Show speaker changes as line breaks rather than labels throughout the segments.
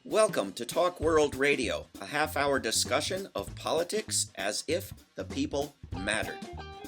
Welcome to Talk World Radio, a half-hour discussion of politics as if the people mattered.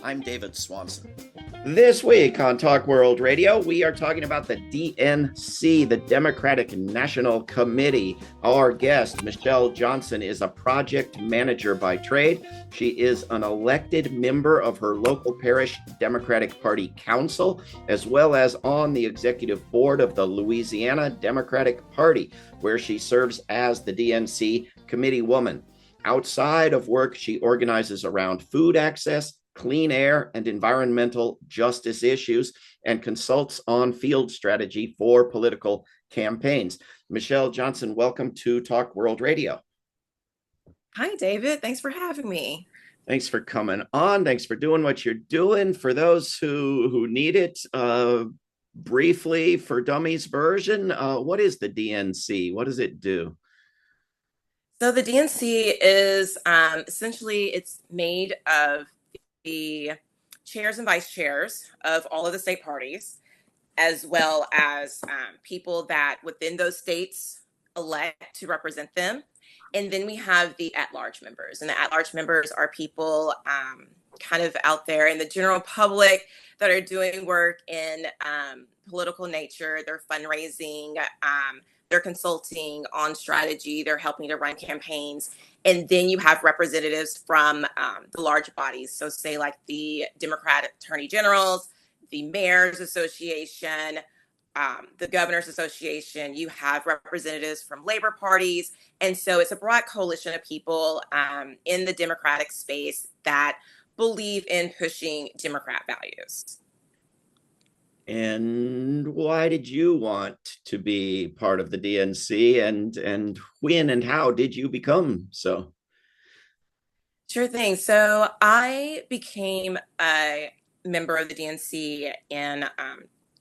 I'm David Swanson. This week on Talk World Radio, we are talking about the DNC, the Democratic National Committee. Our guest, Michele Johnson, is a project manager by trade. She is an elected member of her local parish Democratic Party council, as well as on the executive board of the Louisiana Democratic Party, where she serves as the DNC Committeewoman. Outside of work, she organizes around food access, clean air, and environmental justice issues, and consults on field strategy for political campaigns. Michele Johnson, welcome to Talk World Radio.
Hi, David. Thanks for having me.
Thanks for coming on. Thanks for doing what you're doing. For those who need it, briefly, for Dummies version, what is the DNC? What does it do?
So the DNC is essentially, it's made of the chairs and vice chairs of all of the state parties, as well as people that within those states elect to represent them. And then we have the at-large members. And the at-large members are people kind of out there in the general public that are doing work in political nature. They're fundraising, they're consulting on strategy, they're helping to run campaigns. And then you have representatives from the large bodies. So say like the Democratic Attorney Generals, the Mayor's Association, the Governor's Association. You have representatives from labor parties. And so it's a broad coalition of people in the Democratic space that believe in pushing Democrat values.
And why did you want to be part of the DNC, and when and how did you become so?
Sure thing. So I became a member of the DNC in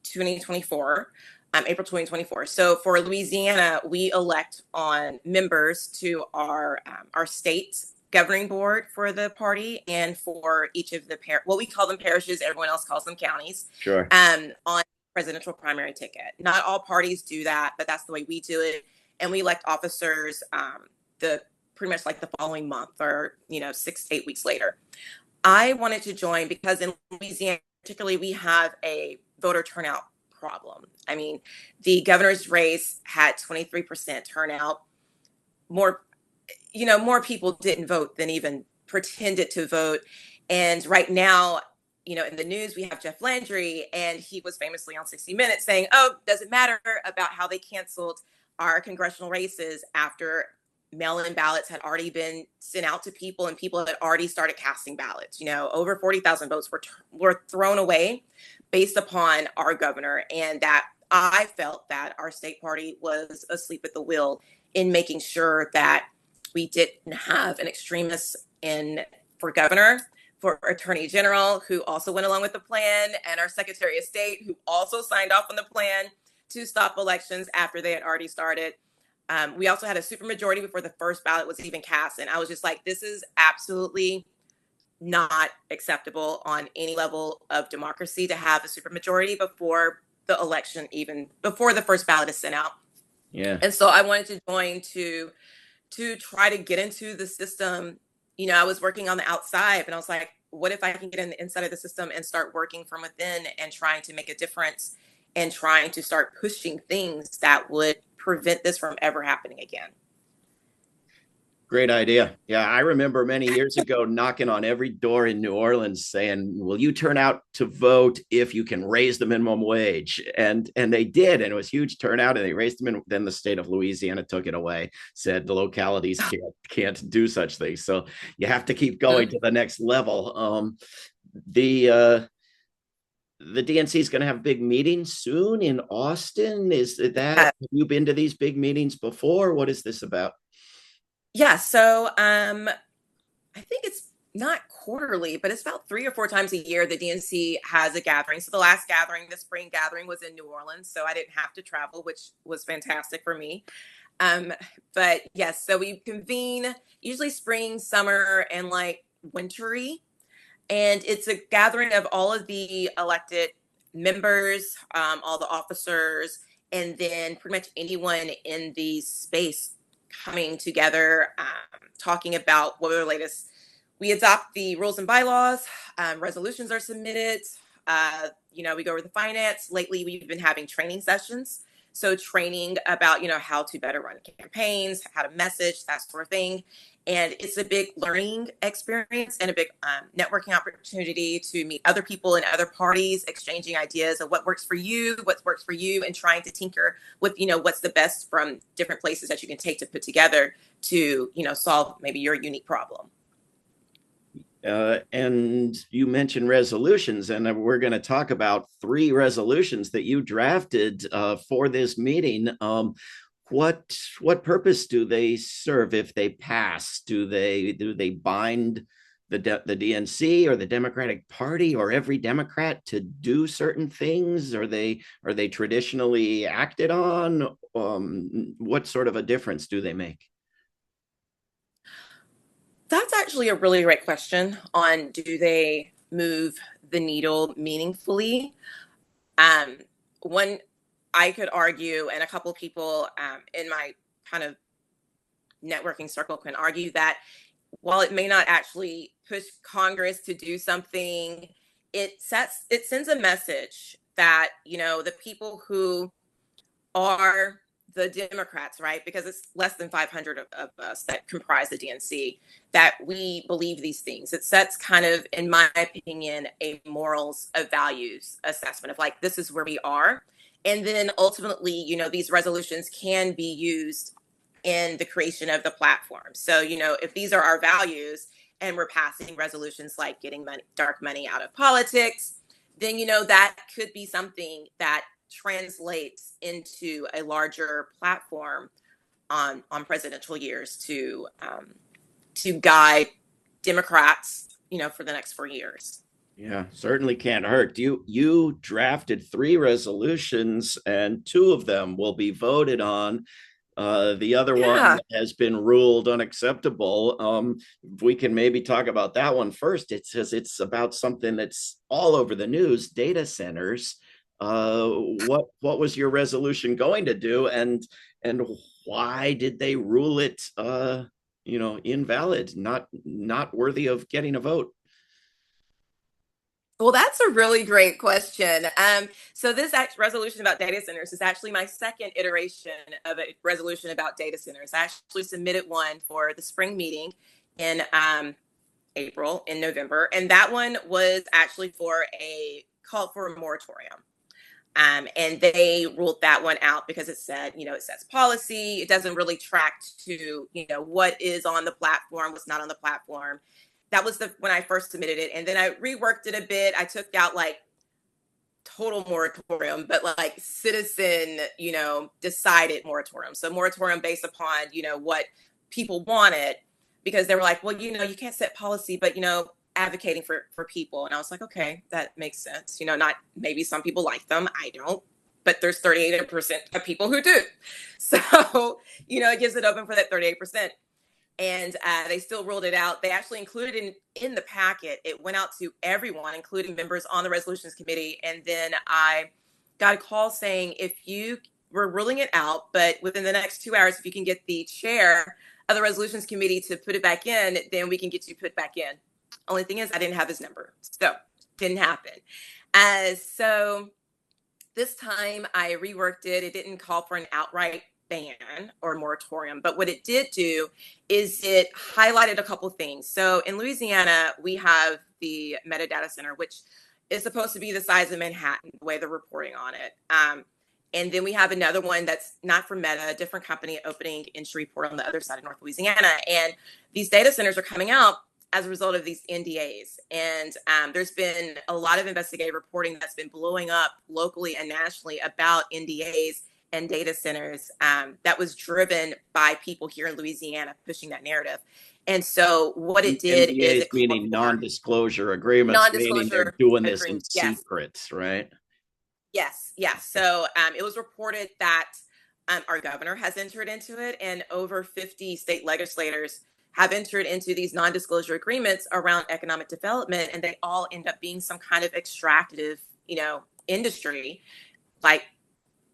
2024, April 2024. So for Louisiana, we elect on members to our state governing board for the party, and for each of the what we call them parishes, everyone else calls them counties.
Sure.
On presidential primary ticket. Not all parties do that, but that's the way we do it. And we elect officers pretty much like the following month, or 6 to 8 weeks later. I wanted to join because in Louisiana, particularly, we have a voter turnout problem. I mean, the governor's race had 23% turnout. More people didn't vote than even pretended to vote. And right now, in the news, we have Jeff Landry, and he was famously on 60 Minutes saying, doesn't matter about how they canceled our congressional races after mail-in ballots had already been sent out to people, and people had already started casting ballots. Over 40,000 votes were thrown away based upon our governor, and that I felt that our state party was asleep at the wheel in making sure that we didn't have an extremist for governor, for attorney general, who also went along with the plan, and our secretary of state, who also signed off on the plan to stop elections after they had already started. We also had a supermajority before the first ballot was even cast. And I was just like, this is absolutely not acceptable on any level of democracy to have a supermajority before the election, even before the first ballot is sent out.
Yeah.
And so I wanted to join to try to get into the system. I was working on the outside, and I was like, what if I can get in the inside of the system and start working from within and trying to make a difference and trying to start pushing things that would prevent this from ever happening again.
Great idea. Yeah, I remember many years ago knocking on every door in New Orleans saying, will you turn out to vote if you can raise the minimum wage? And they did, and it was huge turnout, and they raised them. Then the state of Louisiana took it away, said the localities can't do such things. So you have to keep going to the next level. The DNC is going to have big meetings soon in Austin. Is that, have you been to these big meetings before? What is this about?
Yeah, so I think it's not quarterly, but it's about 3 or 4 times a year the DNC has a gathering. So the last gathering, the spring gathering, was in New Orleans, so I didn't have to travel, which was fantastic for me. But yes, so we convene usually spring, summer, and like wintry. And it's a gathering of all of the elected members, all the officers, and then pretty much anyone in the space coming together, talking about what are the latest. We adopt the rules and bylaws, resolutions are submitted. We go over the finance. Lately, we've been having training sessions. So training about, how to better run campaigns, how to message, that sort of thing. And it's a big learning experience and a big networking opportunity to meet other people in other parties, exchanging ideas of what works for you, and trying to tinker with, what's the best from different places that you can take to put together to, solve maybe your unique problem.
And you mentioned resolutions, and we're going to talk about 3 resolutions that you drafted for this meeting. What purpose do they serve if they pass? Do they bind the DNC or the Democratic Party or every Democrat to do certain things? Are they traditionally acted on? What sort of a difference do they make?
That's actually a really great question on do they move the needle meaningfully? One I could argue, and a couple of people in my kind of networking circle can argue that while it may not actually push Congress to do something, it sends a message that, the people who are the Democrats, right? Because it's less than 500 of us that comprise the DNC, that we believe these things. It sets kind of, in my opinion, a morals of values assessment of like, this is where we are. And then ultimately, these resolutions can be used in the creation of the platform. So, if these are our values and we're passing resolutions like getting dark money out of politics, then, that could be something that translates into a larger platform on presidential years to guide Democrats, for the next 4 years.
Yeah, certainly can't hurt. You drafted 3 resolutions, and 2 of them will be voted on. The other one has been ruled unacceptable. We can maybe talk about that one first. It says it's about something that's all over the news, data centers. What was your resolution going to do, and why did they rule it invalid, not worthy of getting a vote?
Well, that's a really great question. So this resolution about data centers is actually my second iteration of a resolution about data centers. I actually submitted one for the spring meeting in November, and that one was actually for a call for a moratorium. And they ruled that one out because it said, it sets policy. It doesn't really track to, what is on the platform, what's not on the platform. That was when I first submitted it. And then I reworked it a bit. I took out like total moratorium, but like citizen, decided moratorium. So moratorium based upon, what people wanted, because they were like, well, you can't set policy, but, advocating for people. And I was like, okay, that makes sense. Not maybe some people like them. I don't, but there's 38% of people who do. So, it gives it open for that 38%. And they still ruled it out. They actually included in the packet. It went out to everyone, including members on the resolutions committee. And then I got a call saying, if you were ruling it out, but within the next 2 hours, if you can get the chair of the resolutions committee to put it back in, then we can get you put back in. Only thing is, I didn't have his number, so didn't happen. So this time I reworked it. It didn't call for an outright ban or moratorium, but what it did do is it highlighted a couple things. So in Louisiana, we have the Meta data center, which is supposed to be the size of Manhattan, the way they're reporting on it. And then we have another one that's not from Meta, a different company opening in Shreveport on the other side of North Louisiana. And these data centers are coming out as a result of these NDAs. And there's been a lot of investigative reporting that's been blowing up locally and nationally about NDAs and data centers that was driven by people here in Louisiana pushing that narrative. And so what it did
NDAs
is it
meaning non-disclosure agreements, meaning they're doing this in secret, right?
Yes. So it was reported that our governor has entered into it, and over 50 state legislators have entered into these non-disclosure agreements around economic development, and they all end up being some kind of extractive, industry. Like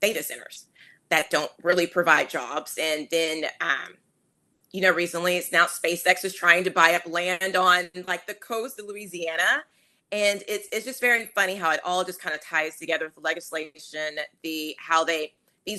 data centers that don't really provide jobs. And then, recently it's now SpaceX is trying to buy up land on like the coast of Louisiana. And it's just very funny how it all just kind of ties together with the legislation, these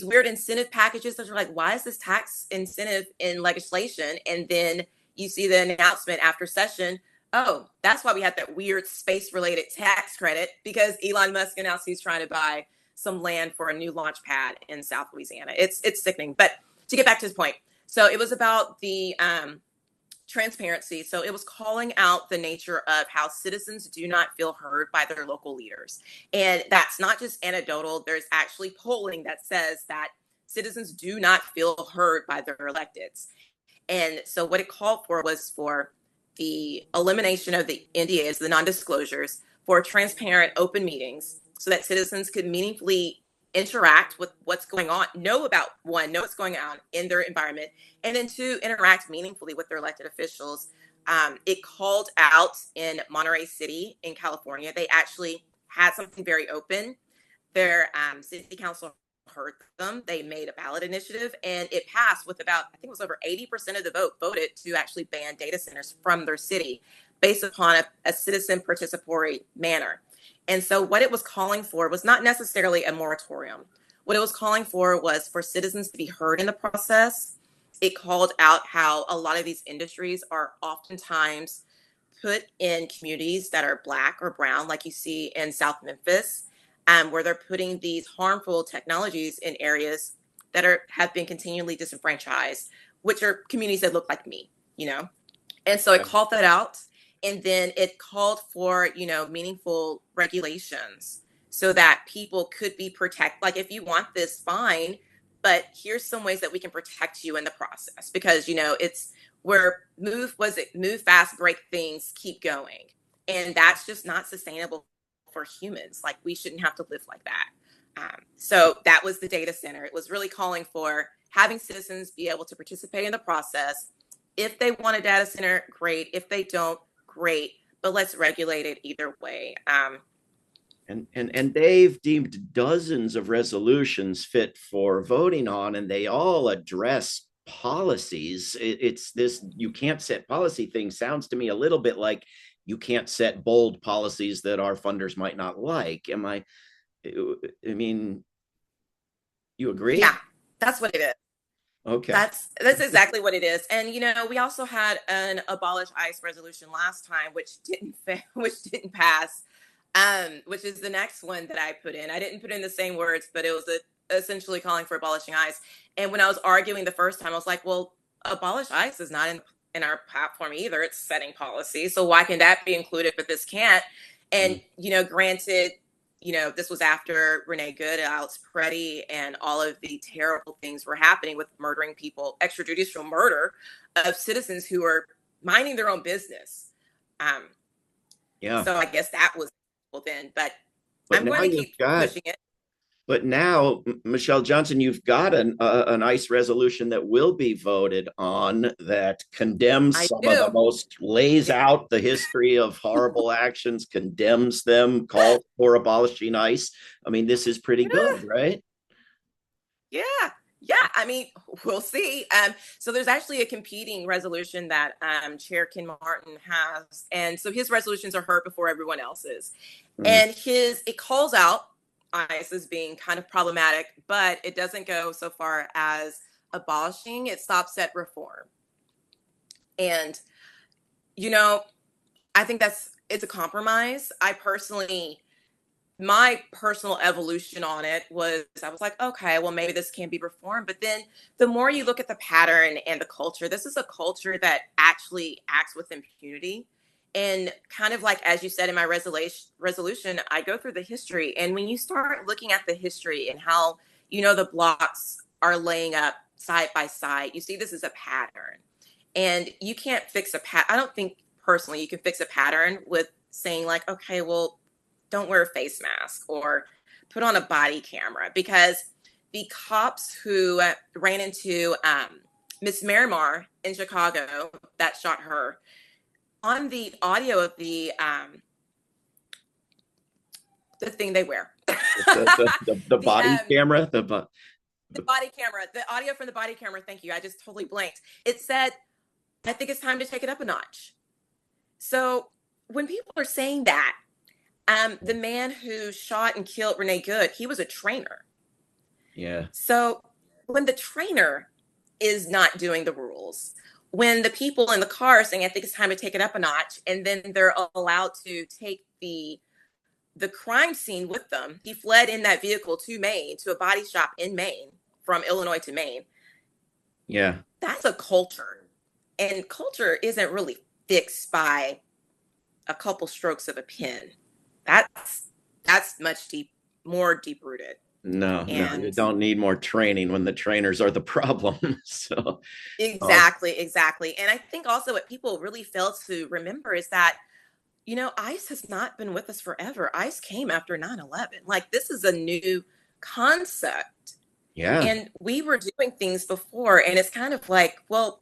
weird incentive packages that are like, why is this tax incentive in legislation? And then you see the announcement after session, oh, that's why we had that weird space related tax credit, because Elon Musk announced he's trying to buy some land for a new launch pad in South Louisiana. It's sickening. But to get back to his point, so it was about the transparency. So it was calling out the nature of how citizens do not feel heard by their local leaders. And that's not just anecdotal. There's actually polling that says that citizens do not feel heard by their electeds. And so what it called for was for the elimination of the NDAs, the non-disclosures, for transparent open meetings so that citizens could meaningfully interact with what's know what's going on in their environment, and then two, interact meaningfully with their elected officials. It called out in Monterey City in California. They actually had something very open. Their city council heard them. They made a ballot initiative and it passed with about, I think it was over 80% of the vote voted to actually ban data centers from their city based upon a citizen participatory manner. And so what it was calling for was not necessarily a moratorium. What it was calling for was for citizens to be heard in the process. It called out how a lot of these industries are oftentimes put in communities that are Black or brown, like you see in South Memphis, where they're putting these harmful technologies in areas that have been continually disenfranchised, which are communities that look like me, And so it called that out. And then it called for, meaningful regulations so that people could be protected. Like, if you want this, fine, but here's some ways that we can protect you in the process. Because, it's where move fast, break things, keep going. And that's just not sustainable for humans. Like, we shouldn't have to live like that. So that was the data center. It was really calling for having citizens be able to participate in the process. If they want a data center, great. If they don't, great, but let's regulate it either way.
And they've deemed dozens of resolutions fit for voting on, and they all address policies. It's this, you can't set policy thing sounds to me a little bit like you can't set bold policies that our funders might not like. I mean, you agree?
Yeah, that's what it is.
Okay.
That's exactly what it is. And we also had an abolish ICE resolution last time, which didn't pass. Which is the next one that I put in. I didn't put in the same words, but it was essentially calling for abolishing ICE. And when I was arguing the first time, I was like, well, abolish ICE is not in our platform either. It's setting policy. So why can that be included, but this can't? And, granted, this was after Renee Good, Alex Preddy, and all of the terrible things were happening with murdering people, extrajudicial murder of citizens who are minding their own business. So I guess that was then, but I'm going to keep pushing it.
But now, Michele Johnson, you've got an ICE resolution that will be voted on that condemns some of the most, lays out the history of horrible actions, condemns them, calls for abolishing ICE. I mean, this is pretty good, right?
Yeah. I mean, we'll see. So there's actually a competing resolution that Chair Ken Martin has. And so his resolutions are heard before everyone else's. And it calls out ICE as being kind of problematic, but it doesn't go so far as abolishing. It stops at reform. And, I think it's a compromise. My personal evolution on it was, I was like, okay, well, maybe this can be reformed. But then the more you look at the pattern and the culture, this is a culture that actually acts with impunity. And kind of like, as you said in my resolution, I go through the history. And when you start looking at the history and how, the blocks are laying up side by side, you see this is a pattern. And you can't fix I don't think personally you can fix a pattern with saying like, okay, well, don't wear a face mask or put on a body camera, because the cops who ran into Miss Miramar in Chicago that shot her, on the audio of the thing they wear,
The
the
body camera,
the body camera, the audio from the body camera. Thank you. I just totally blanked. It said, "I think it's time to take it up a notch." So when people are saying that, the man who shot and killed Renee Good, he was a trainer.
yeah,
So when the trainer is not doing the rules, when the people in the car are saying, "I think it's time to take it up a notch," and then they're allowed to take the crime scene with them. He fled in that vehicle to Maine, to a body shop in Maine, from Illinois to Maine.
yeah.
That's a culture. And culture isn't really fixed by a couple strokes of a pen. That's much more deep rooted.
No, you
And
don't need more training when the trainers are the problem. So, um,
exactly. And I think also what people really fail to remember is that, ICE has not been with us forever. ICE came after 9/11. Like, this is a new concept.
yeah,
And we were doing things before, and it's kind of like, well,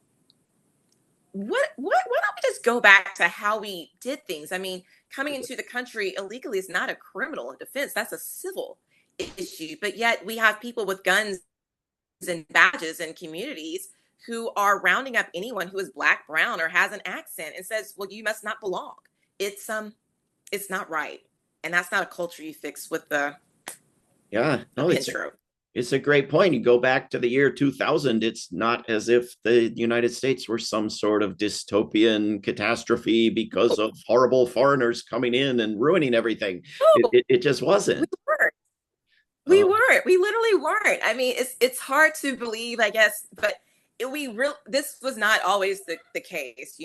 why don't we just go back to how we did things? I mean, coming into the country illegally is not a criminal offense, that's a civil issue. But yet we have people with guns and badges in communities who are rounding up anyone who is black, brown, or has an accent and says, "Well, you must not belong." It's not right. And that's not a culture you fix with
yeah.
a
No,
pin stroke.
it's a great point. You go back to the year 2000, it's not as if the United States were some sort of dystopian catastrophe because of horrible foreigners coming in and ruining everything. It,
No,
it, it just
we
wasn't.
weren't. We
Uh,
weren't. We literally weren't. I mean, it's hard to believe, I guess, but this was not always the case,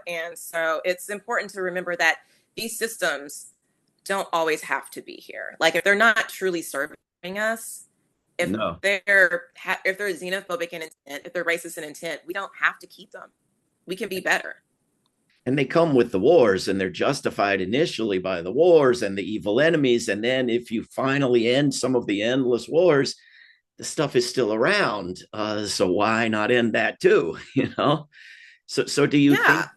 And so it's important to remember that these systems don't always have to be here. Like, if they're not truly serving us, if
no.
if they're xenophobic in intent, if they're racist in intent, we don't have to keep them. We can be better.
And they come with the wars, and they're justified initially by the wars and the evil enemies. And then if you finally end some of the endless wars, the stuff is still around. So why not end that too? So
Yeah.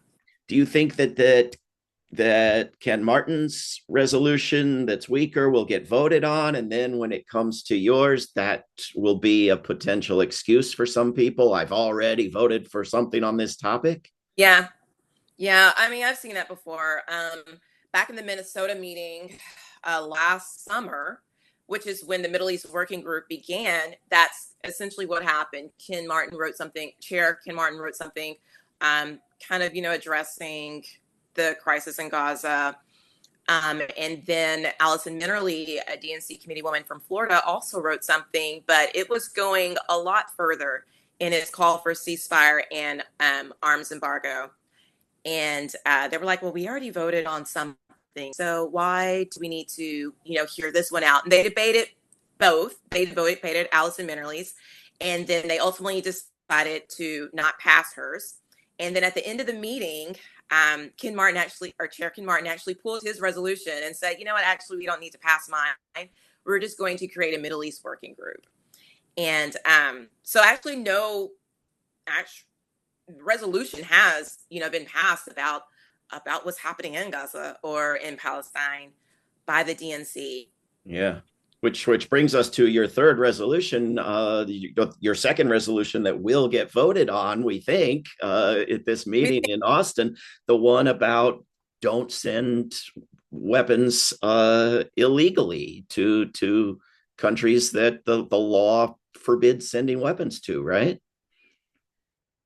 do you think that Ken Martin's resolution that's weaker will get voted on, and then when it comes to yours, that will be a potential excuse for some people? I've already voted for something on this topic.
Yeah. Yeah, I mean, I've seen that before. Back in the Minnesota meeting last summer, which is when the Middle East Working Group began, that's essentially what happened. Chair Ken Martin wrote something, kind of, addressing the crisis in Gaza. And then Allison Minnerly, a DNC Committeewoman from Florida, also wrote something, but it was going a lot further in its call for ceasefire and arms embargo. And they were like, "Well, we already voted on something, so why do we need to, hear this one out?" And they debated both. They debated Allison Minnerly's, and then they ultimately decided to not pass hers. And then at the end of the meeting, Chair Ken Martin actually pulled his resolution and said, "You know what? Actually, we don't need to pass mine. We're just going to create a Middle East working group." And so actually, no actual resolution has been passed about what's happening in Gaza or in Palestine by the DNC.
Yeah. Which brings us to your third resolution, your second resolution that will get voted on, we think, at this meeting in Austin, the one about don't send weapons illegally to countries that the law forbids sending weapons to, right?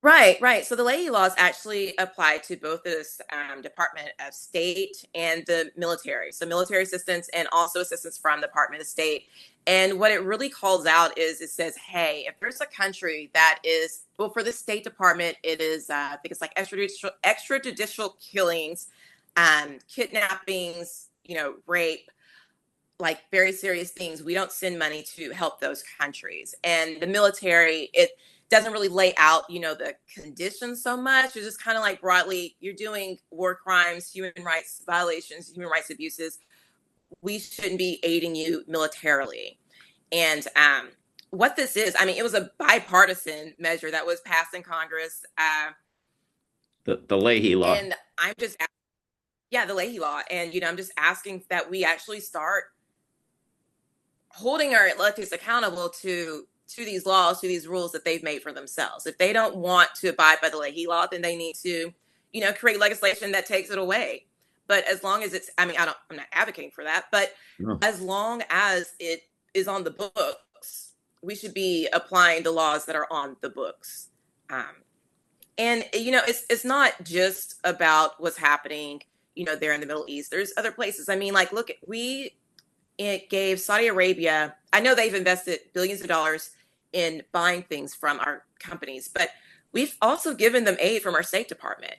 Right. So the Leahy laws actually apply to both this Department of State and the military. So military assistance and also assistance from the Department of State. And what it really calls out is it says, hey, if there's a country that is, well, for the State Department, it is, I think it's like extrajudicial killings, kidnappings, rape, like very serious things. We don't send money to help those countries. And the military, it doesn't really lay out, the conditions so much. It's just kind of like broadly, you're doing war crimes, human rights violations, human rights abuses. We shouldn't be aiding you militarily. And what this is, I mean, it was a bipartisan measure that was passed in Congress.
The Leahy law.
And I'm just, yeah, the Leahy law. And, I'm just asking that we actually start holding our electeds accountable to these laws, to these rules that they've made for themselves. If they don't want to abide by the Leahy law, then they need to, create legislation that takes it away. But as long as it's, I'm not advocating for that, but
No.
as long as it is on the books, we should be applying the laws that are on the books. And it's not just about what's happening, there in the Middle East. There's other places. Like, look, it gave Saudi Arabia, I know they've invested billions of dollars in buying things from our companies, but we've also given them aid from our State Department.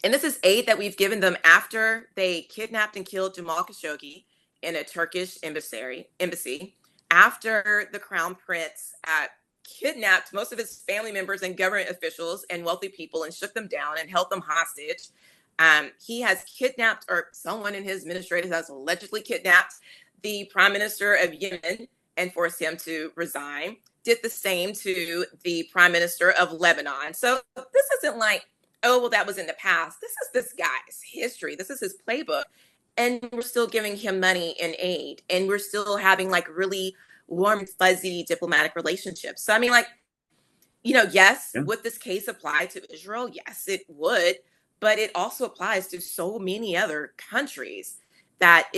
And this is aid that we've given them after they kidnapped and killed Jamal Khashoggi in a Turkish embassy, after the Crown Prince kidnapped most of his family members and government officials and wealthy people and shook them down and held them hostage. He has kidnapped, or someone in his administration has allegedly kidnapped, the prime minister of Yemen and forced him to resign. Did the same to the prime minister of Lebanon. So this isn't like, oh, well, that was in the past. This is this guy's history. This is his playbook. And we're still giving him money and aid. And we're still having like really warm, fuzzy diplomatic relationships. So, yes,
Yeah.
would this case apply to Israel? Yes, it would. But it also applies to so many other countries that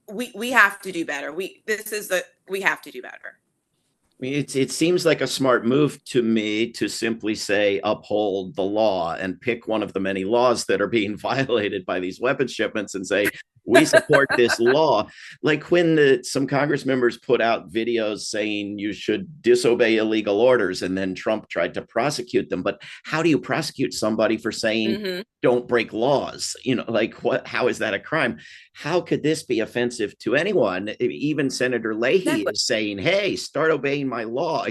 we have to do better. We have to do better.
It seems like a smart move to me to simply say uphold the law and pick one of the many laws that are being violated by these weapons shipments and say, we support this law. Like when some Congress members put out videos saying you should disobey illegal orders, and then Trump tried to prosecute them. But how do you prosecute somebody for saying don't break laws? Like what? How is that a crime? How could this be offensive to anyone? Even Senator Leahy
Exactly.
is saying, hey, start obeying my law.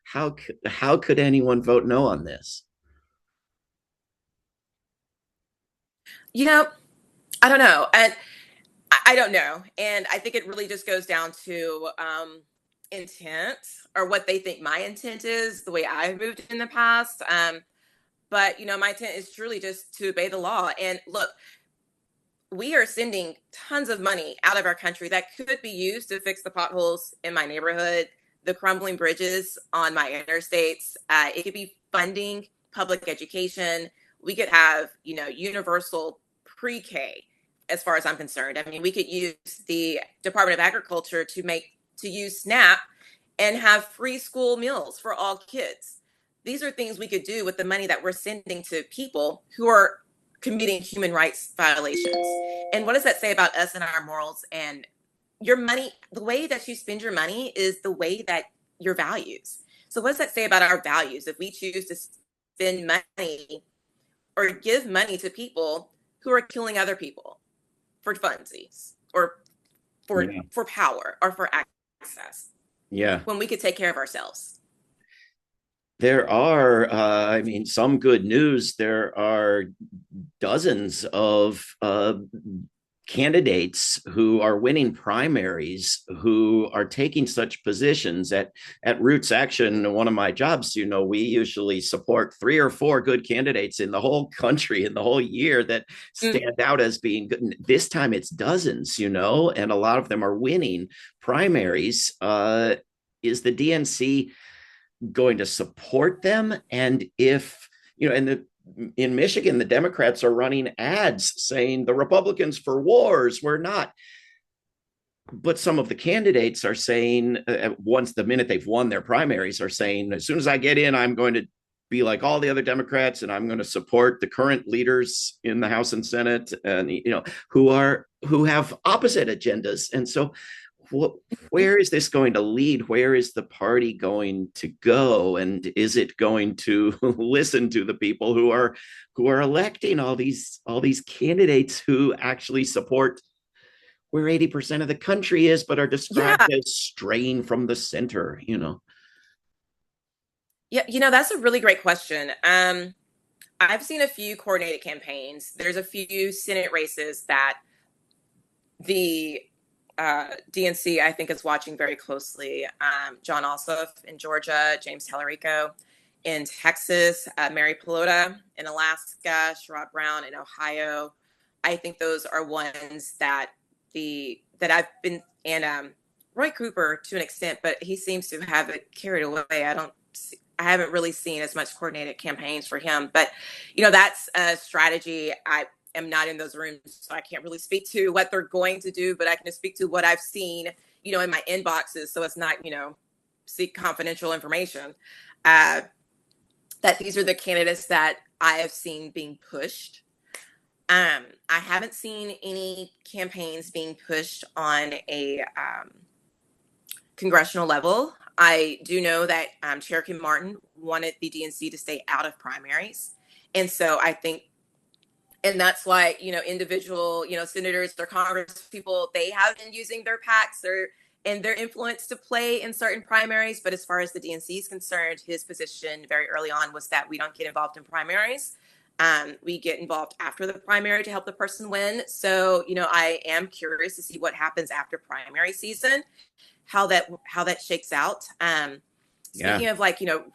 How could anyone vote no on this?
I don't know. And I don't know. And I think it really just goes down to intent, or what they think my intent is, the way I've moved in the past. But, my intent is truly just to obey the law. And look, we are sending tons of money out of our country that could be used to fix the potholes in my neighborhood, the crumbling bridges on my interstates. It could be funding public education. We could have, universal pre-K, as far as I'm concerned. We could use the Department of Agriculture to use SNAP and have free school meals for all kids. These are things we could do with the money that we're sending to people who are committing human rights violations. And what does that say about us and our morals? And your money, the way that you spend your money is the way that your values. So what does that say about our values if we choose to spend money or give money to people who are killing other people for funsies, or for power, or for access,
Yeah.
when we could take care of ourselves?
There are, some good news. There are dozens of candidates who are winning primaries who are taking such positions at Roots Action. One of my jobs, we usually support 3 or 4 good candidates in the whole country in the whole year that stand out as being good. This time it's dozens, and a lot of them are winning primaries. Is the DNC going to support them? And if, in Michigan, the Democrats are running ads saying the Republicans for wars, we're not. But some of the candidates are saying, once the minute they've won their primaries, are saying, as soon as I get in, I'm going to be like all the other Democrats, and I'm going to support the current leaders in the House and Senate, and who have opposite agendas. And so where is this going to lead? Where is the party going to go? And is it going to listen to the people who are electing all these candidates who actually support where 80% of the country is, but are described as straying from the center?
Yeah, that's a really great question. I've seen a few coordinated campaigns. There's a few Senate races that the DNC, I think, is watching very closely. John Ossoff in Georgia, James Tallarico in Texas, Mary Pelota in Alaska, Sherrod Brown in Ohio. I think those are ones that the that I've been, and Roy Cooper to an extent, but he seems to have it carried away. I haven't really seen as much coordinated campaigns for him, but that's a strategy. I am not in those rooms, so I can't really speak to what they're going to do, but I can just speak to what I've seen, in my inboxes. So it's not, seek confidential information. That these are the candidates that I have seen being pushed. I haven't seen any campaigns being pushed on a congressional level. I do know that Chair Kim Martin wanted the DNC to stay out of primaries. And so I think, and that's why, individual, senators or Congress people, they have been using their PACs and their influence to play in certain primaries. But as far as the DNC is concerned, his position very early on was that we don't get involved in primaries. We get involved after the primary to help the person win. So, I am curious to see what happens after primary season, how that shakes out. Speaking of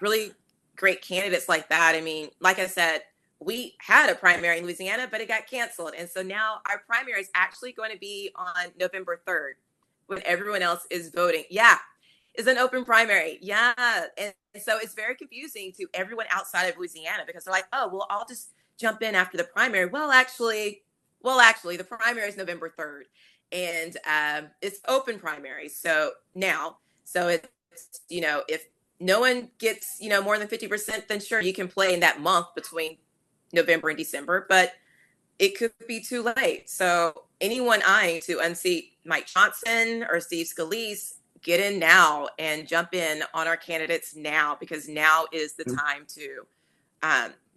really great candidates like that, I mean, like I said, we had a primary in Louisiana, but it got canceled. And so now our primary is actually going to be on November 3rd when everyone else is voting. Yeah, it's an open primary. Yeah. And so it's very confusing to everyone outside of Louisiana because they're like, oh, well, I'll just jump in after the primary. Well, actually, the primary is November 3rd. And it's open primary. So it's, if no one gets, more than 50%, then sure, you can play in that month between November and December, but it could be too late. So anyone eyeing to unseat Mike Johnson or Steve Scalise, get in now and jump in on our candidates now, because now is the time to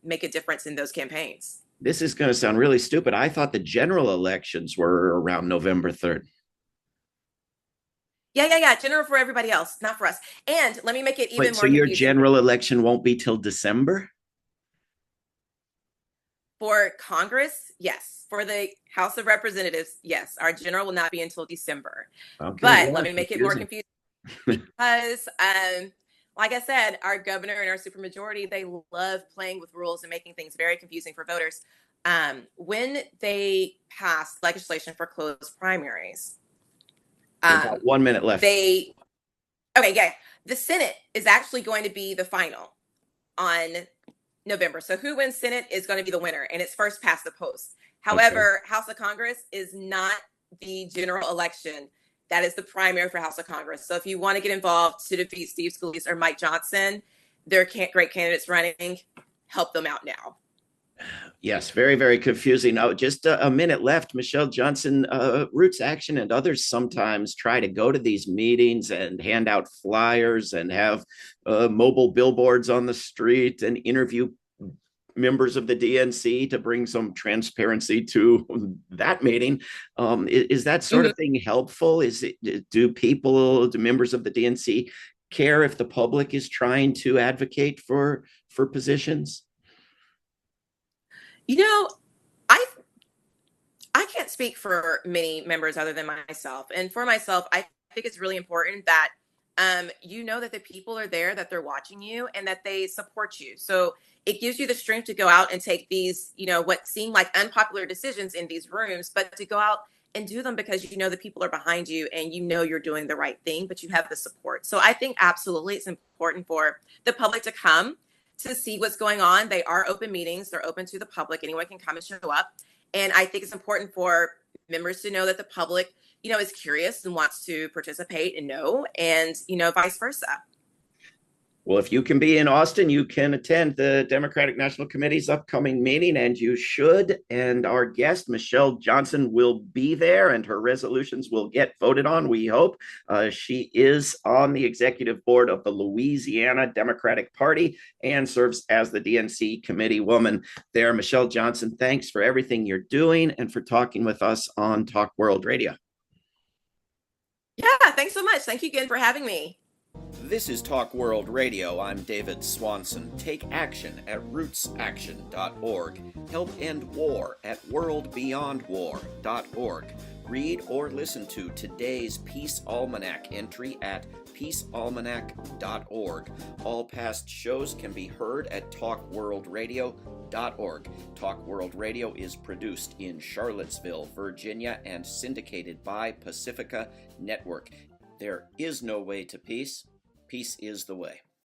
make a difference in those campaigns.
This is going to sound really stupid. I thought the general elections were around November 3rd.
Yeah. General for everybody else, not for us. And let me make it even more
So your
confusing.
general election won't be till December?
For Congress, yes. For the House of Representatives, yes. Our general will not be until December. Okay, but let me make it more confusing because, like I said, our governor and our supermajority, they love playing with rules and making things very confusing for voters. When they passed legislation for closed primaries,
about 1 minute left.
The Senate is actually going to be the final on November. So who wins Senate is going to be the winner, and it's first past the post. However, House of Congress is not the general election. That is the primary for House of Congress. So if you want to get involved to defeat Steve Scalise or Mike Johnson, there are great candidates running. Help them out now.
Yes, very, very confusing. Now, just a minute left. Michele Johnson, Roots Action and others sometimes try to go to these meetings and hand out flyers and have mobile billboards on the street and interview members of the DNC to bring some transparency to that meeting. Is that sort of thing helpful? Do members of the DNC care if the public is trying to advocate for positions?
I can't speak for many members other than myself. And for myself, I think it's really important that that the people are there, that they're watching you, and that they support you. So it gives you the strength to go out and take these, what seem like unpopular decisions in these rooms, but to go out and do them because the people are behind you and you're doing the right thing, but you have the support. So I think absolutely it's important for the public to come to see what's going on. They are open meetings. They're open to the public. Anyone can come and show up. And I think it's important for members to know that the public, is curious and wants to participate and know, and, vice versa.
Well, if you can be in Austin, you can attend the Democratic National Committee's upcoming meeting, and you should. And our guest, Michele Johnson, will be there, and her resolutions will get voted on, we hope. She is on the executive board of the Louisiana Democratic Party and serves as the DNC Committeewoman there. Michele Johnson, thanks for everything you're doing and for talking with us on Talk World Radio.
Yeah, thanks so much. Thank you again for having me.
This is Talk World Radio. I'm David Swanson. Take action at rootsaction.org. Help end war at worldbeyondwar.org. Read or listen to today's Peace Almanac entry at peacealmanac.org. All past shows can be heard at talkworldradio.org. Talk World Radio is produced in Charlottesville, Virginia, and syndicated by Pacifica Network. There is no way to peace. Peace is the way.